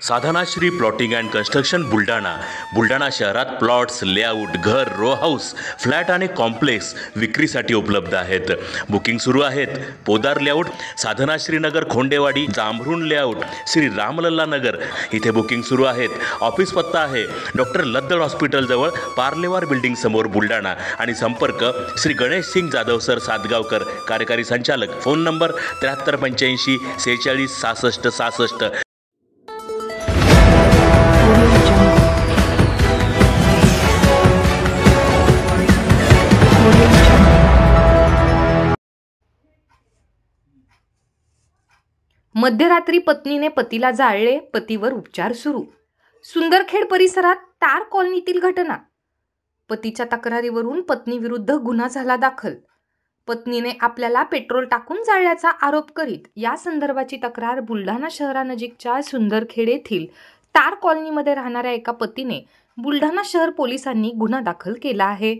Sadhanashri plotting and construction Buldhana शहरात plots, layout, घर, row house, flat आणि कॉम्प्लेक्स विक्रीसाठी उपलब्ध आहेत. बुकिंग सुरू आहेत. पोदार लेआउट, साधनाश्री नगर, खोंडेवाडी, जांभरुण लेआउट, श्री रामलल्ला नगर इथे बुकिंग सुरू आहेत. ऑफिस पत्ता आहे डॉक्टर लद्दड हॉस्पिटल जवळ, पार्लेवार बिल्डिंग समोर, बुलढाणा. आणि संपर्क श्री गणेश सिंग जाधव सर सातगावकर, कार्यकारी संचालक. Phone number 7385 46 66 66. मध्यरात्री पत्नीने पतीला जाळले, पतीवर उपचार सुरू. सुंदरखेड परिसरात तार कॉलनीतील घटना. पतीच्या तक्रारीवरून पत्नीविरुद्ध गुन्हा झाला दाखल. पत्नीने आपल्याला पेट्रोल टाकून जाळल्याचा आरोप करीत या संदर्भाची तक्रार बुलढाणा शहरानजीकच्या सुंदरखेड येथील तार कॉलनीमध्ये राहणाऱ्या एका पतीने बुलढाणा शहर पोलिसांनी गुन्हा दाखल केला आहे.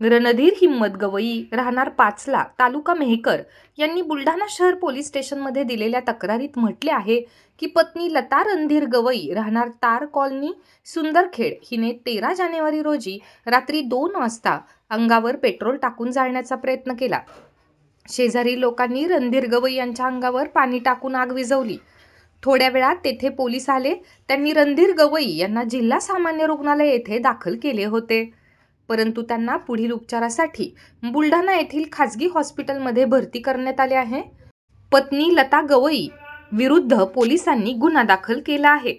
रणधीर हिम्मत गवई, राहणार पाचला, तालुका मेहकर यांनी बुलढाणा शहर पोलीस स्टेशनमध्ये दिलेल्या तक्रारीत म्हटले आहे की पत्नी लता रणधीर गवई, राहणार तार कॉलनी, सुंदरखेड हिने 13 जानेवारी रोजी रात्री 2 वाजता अंगावर पेट्रोल टाकून जाळण्याचा प्रयत्न केला. शेजारी लोकांनी रणधीर गवई यांच्या अंगावर पाणी टाकून आग विझवली. थोड्या वेळात तेथे पोलीस आले. त्यांनी रणधीर गवई यांना जिल्हा सामान्य रुग्णालय येथे दाखल केले होते, परंतु त्यांना पुढील उपचारासाठी बुलढाणा येथील खाजगी हॉस्पिटलमध्ये भरती करण्यात आले आहे. पत्नी लता गवई विरुद्ध पोलिसांनी गुन्हा दाखल केला आहे.